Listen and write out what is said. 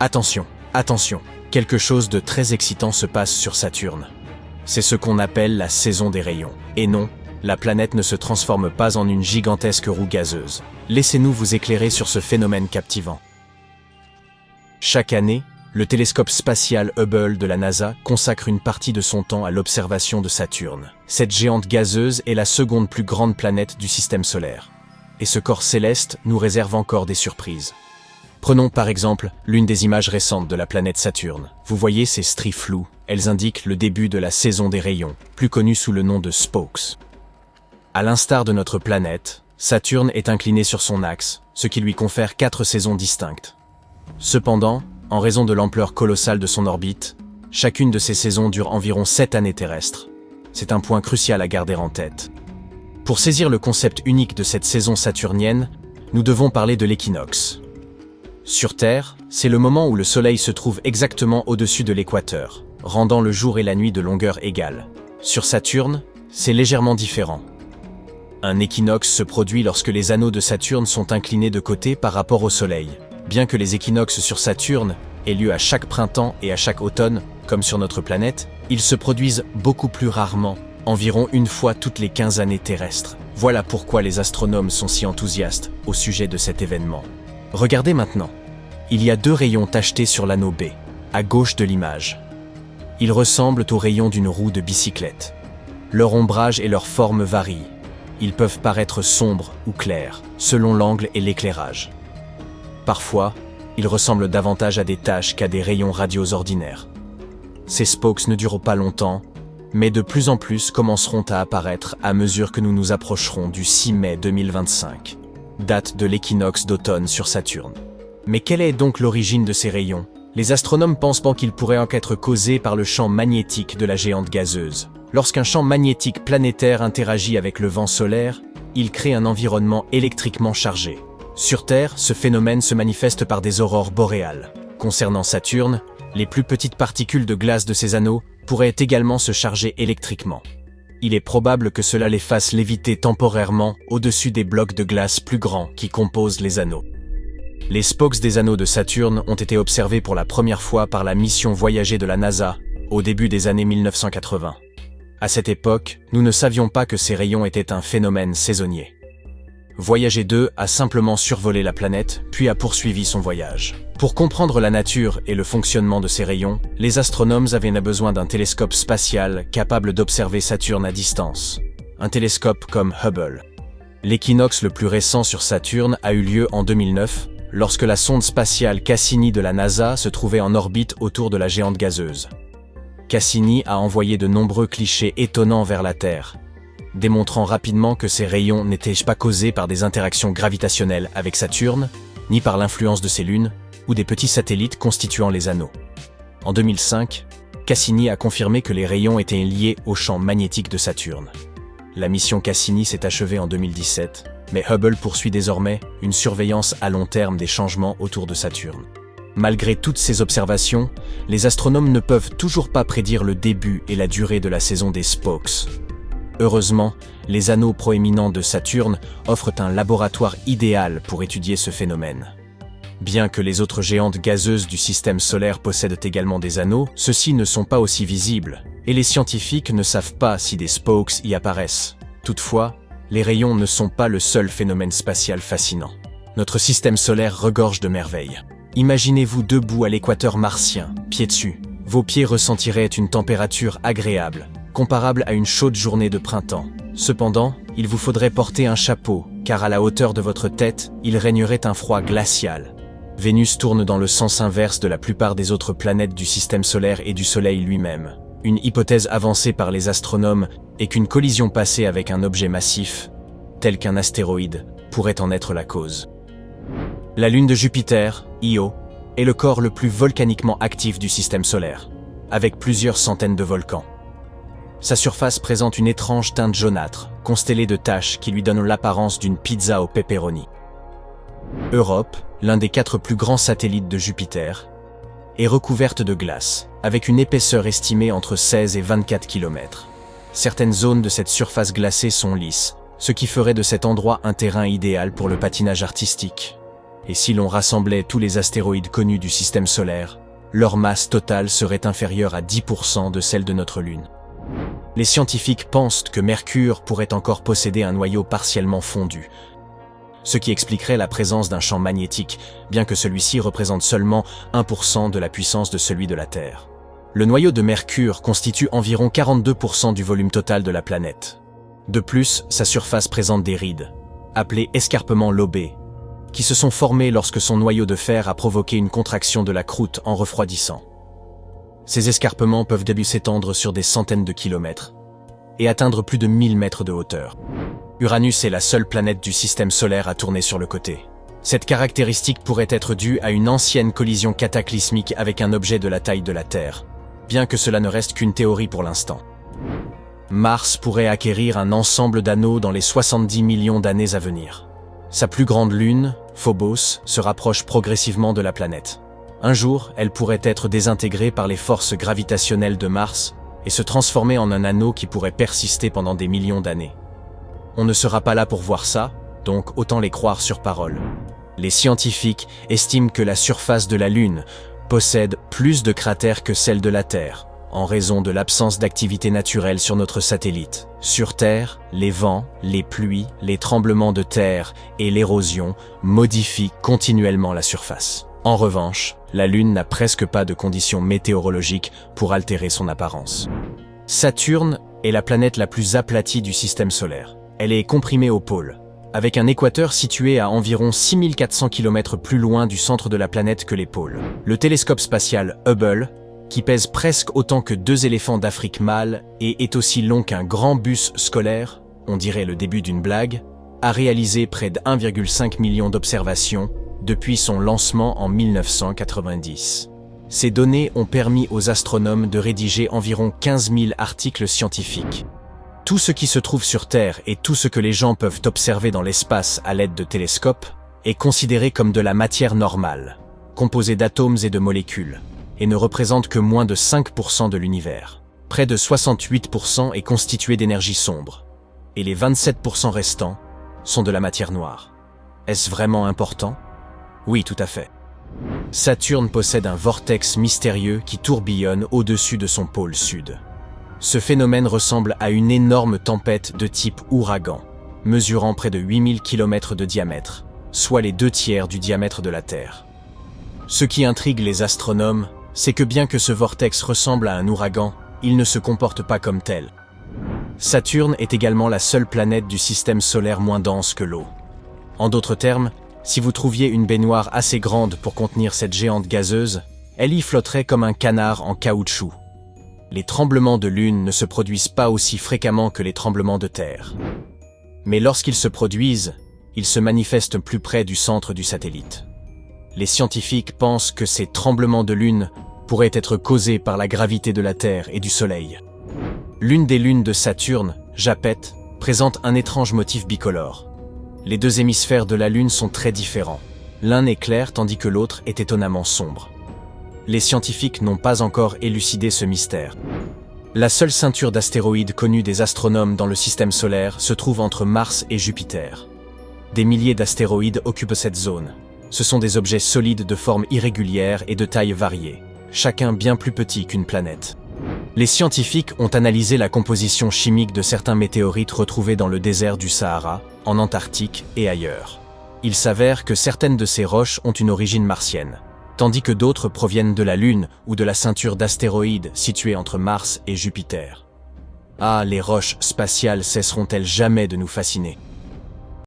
Attention, attention, quelque chose de très excitant se passe sur Saturne. C'est ce qu'on appelle la saison des rayons. Et non, la planète ne se transforme pas en une gigantesque roue gazeuse. Laissez-nous vous éclairer sur ce phénomène captivant. Chaque année, le télescope spatial Hubble de la NASA consacre une partie de son temps à l'observation de Saturne. Cette géante gazeuse est la seconde plus grande planète du système solaire. Et ce corps céleste nous réserve encore des surprises. Prenons par exemple l'une des images récentes de la planète Saturne. Vous voyez ces stries floues, elles indiquent le début de la saison des rayons, plus connue sous le nom de spokes. À l'instar de notre planète, Saturne est incliné sur son axe, ce qui lui confère 4 saisons distinctes. Cependant, en raison de l'ampleur colossale de son orbite, chacune de ces saisons dure environ 7 années terrestres. C'est un point crucial à garder en tête. Pour saisir le concept unique de cette saison saturnienne, nous devons parler de l'équinoxe. Sur Terre, c'est le moment où le Soleil se trouve exactement au-dessus de l'équateur, rendant le jour et la nuit de longueur égale. Sur Saturne, c'est légèrement différent. Un équinoxe se produit lorsque les anneaux de Saturne sont inclinés de côté par rapport au Soleil. Bien que les équinoxes sur Saturne aient lieu à chaque printemps et à chaque automne, comme sur notre planète, ils se produisent beaucoup plus rarement, environ une fois toutes les 15 années terrestres. Voilà pourquoi les astronomes sont si enthousiastes au sujet de cet événement. Regardez maintenant. Il y a 2 rayons tachetés sur l'anneau B, à gauche de l'image. Ils ressemblent aux rayons d'une roue de bicyclette. Leur ombrage et leur forme varient. Ils peuvent paraître sombres ou clairs, selon l'angle et l'éclairage. Parfois, ils ressemblent davantage à des taches qu'à des rayons radiaux ordinaires. Ces spokes ne durent pas longtemps, mais de plus en plus commenceront à apparaître à mesure que nous nous approcherons du 6 mai 2025, date de l'équinoxe d'automne sur Saturne. Mais quelle est donc l'origine de ces rayons? Les astronomes pensent qu'ils pourraient en être causés par le champ magnétique de la géante gazeuse. Lorsqu'un champ magnétique planétaire interagit avec le vent solaire, il crée un environnement électriquement chargé. Sur Terre, ce phénomène se manifeste par des aurores boréales. Concernant Saturne, les plus petites particules de glace de ces anneaux pourraient également se charger électriquement. Il est probable que cela les fasse léviter temporairement au-dessus des blocs de glace plus grands qui composent les anneaux. Les spokes des anneaux de Saturne ont été observés pour la première fois par la mission Voyager de la NASA au début des années 1980. À cette époque, nous ne savions pas que ces rayons étaient un phénomène saisonnier. Voyager 2 a simplement survolé la planète, puis a poursuivi son voyage. Pour comprendre la nature et le fonctionnement de ces rayons, les astronomes avaient besoin d'un télescope spatial capable d'observer Saturne à distance. Un télescope comme Hubble. L'équinoxe le plus récent sur Saturne a eu lieu en 2009, lorsque la sonde spatiale Cassini de la NASA se trouvait en orbite autour de la géante gazeuse. Cassini a envoyé de nombreux clichés étonnants vers la Terre, démontrant rapidement que ces rayons n'étaient pas causés par des interactions gravitationnelles avec Saturne, ni par l'influence de ses lunes, ou des petits satellites constituant les anneaux. En 2005, Cassini a confirmé que les rayons étaient liés au champ magnétique de Saturne. La mission Cassini s'est achevée en 2017, mais Hubble poursuit désormais une surveillance à long terme des changements autour de Saturne. Malgré toutes ces observations, les astronomes ne peuvent toujours pas prédire le début et la durée de la saison des spokes. Heureusement, les anneaux proéminents de Saturne offrent un laboratoire idéal pour étudier ce phénomène. Bien que les autres géantes gazeuses du système solaire possèdent également des anneaux, ceux-ci ne sont pas aussi visibles, et les scientifiques ne savent pas si des spokes y apparaissent. Toutefois, les rayons ne sont pas le seul phénomène spatial fascinant. Notre système solaire regorge de merveilles. Imaginez-vous debout à l'équateur martien, pieds dessus. Vos pieds ressentiraient une température agréable, comparable à une chaude journée de printemps. Cependant, il vous faudrait porter un chapeau, car à la hauteur de votre tête, il régnerait un froid glacial. Vénus tourne dans le sens inverse de la plupart des autres planètes du système solaire et du Soleil lui-même. Une hypothèse avancée par les astronomes est qu'une collision passée avec un objet massif, tel qu'un astéroïde, pourrait en être la cause. La lune de Jupiter, Io, est le corps le plus volcaniquement actif du système solaire, avec plusieurs centaines de volcans. Sa surface présente une étrange teinte jaunâtre, constellée de taches qui lui donnent l'apparence d'une pizza au pepperoni. Europe, l'un des 4 plus grands satellites de Jupiter, est recouverte de glace, avec une épaisseur estimée entre 16 et 24 km. Certaines zones de cette surface glacée sont lisses, ce qui ferait de cet endroit un terrain idéal pour le patinage artistique. Et si l'on rassemblait tous les astéroïdes connus du système solaire, leur masse totale serait inférieure à 10% de celle de notre Lune. Les scientifiques pensent que Mercure pourrait encore posséder un noyau partiellement fondu, ce qui expliquerait la présence d'un champ magnétique, bien que celui-ci représente seulement 1% de la puissance de celui de la Terre. Le noyau de Mercure constitue environ 42% du volume total de la planète. De plus, sa surface présente des rides, appelées escarpements lobés, qui se sont formés lorsque son noyau de fer a provoqué une contraction de la croûte en refroidissant. Ces escarpements peuvent s'étendre sur des centaines de kilomètres et atteindre plus de 1000 mètres de hauteur. Uranus est la seule planète du système solaire à tourner sur le côté. Cette caractéristique pourrait être due à une ancienne collision cataclysmique avec un objet de la taille de la Terre, bien que cela ne reste qu'une théorie pour l'instant. Mars pourrait acquérir un ensemble d'anneaux dans les 70 millions d'années à venir. Sa plus grande lune, Phobos, se rapproche progressivement de la planète. Un jour, elle pourrait être désintégrée par les forces gravitationnelles de Mars et se transformer en un anneau qui pourrait persister pendant des millions d'années. On ne sera pas là pour voir ça, donc autant les croire sur parole. Les scientifiques estiment que la surface de la Lune possède plus de cratères que celle de la Terre, en raison de l'absence d'activité naturelle sur notre satellite. Sur Terre, les vents, les pluies, les tremblements de terre et l'érosion modifient continuellement la surface. En revanche, la Lune n'a presque pas de conditions météorologiques pour altérer son apparence. Saturne est la planète la plus aplatie du système solaire. Elle est comprimée au pôle, avec un équateur situé à environ 6400 km plus loin du centre de la planète que les pôles. Le télescope spatial Hubble, qui pèse presque autant que 2 éléphants d'Afrique mâles et est aussi long qu'un grand bus scolaire, on dirait le début d'une blague, a réalisé près de 1,5 million d'observations depuis son lancement en 1990. Ces données ont permis aux astronomes de rédiger environ 15 000 articles scientifiques. Tout ce qui se trouve sur Terre et tout ce que les gens peuvent observer dans l'espace à l'aide de télescopes est considéré comme de la matière normale, composée d'atomes et de molécules, et ne représente que moins de 5% de l'univers. Près de 68% est constitué d'énergie sombre, et les 27% restants sont de la matière noire. Est-ce vraiment important? Oui, tout à fait. Saturne possède un vortex mystérieux qui tourbillonne au-dessus de son pôle sud. Ce phénomène ressemble à une énorme tempête de type ouragan, mesurant près de 8000 km de diamètre, soit les 2/3 du diamètre de la Terre. Ce qui intrigue les astronomes, c'est que bien que ce vortex ressemble à un ouragan, il ne se comporte pas comme tel. Saturne est également la seule planète du système solaire moins dense que l'eau. En d'autres termes, si vous trouviez une baignoire assez grande pour contenir cette géante gazeuse, elle y flotterait comme un canard en caoutchouc. Les tremblements de lune ne se produisent pas aussi fréquemment que les tremblements de terre. Mais lorsqu'ils se produisent, ils se manifestent plus près du centre du satellite. Les scientifiques pensent que ces tremblements de lune pourraient être causés par la gravité de la Terre et du Soleil. L'une des lunes de Saturne, Japet, présente un étrange motif bicolore. Les 2 hémisphères de la Lune sont très différents. L'un est clair tandis que l'autre est étonnamment sombre. Les scientifiques n'ont pas encore élucidé ce mystère. La seule ceinture d'astéroïdes connue des astronomes dans le système solaire se trouve entre Mars et Jupiter. Des milliers d'astéroïdes occupent cette zone. Ce sont des objets solides de forme irrégulière et de taille variée, chacun bien plus petit qu'une planète. Les scientifiques ont analysé la composition chimique de certains météorites retrouvés dans le désert du Sahara, en Antarctique et ailleurs. Il s'avère que certaines de ces roches ont une origine martienne, tandis que d'autres proviennent de la Lune ou de la ceinture d'astéroïdes située entre Mars et Jupiter. Ah, les roches spatiales cesseront-elles jamais de nous fasciner?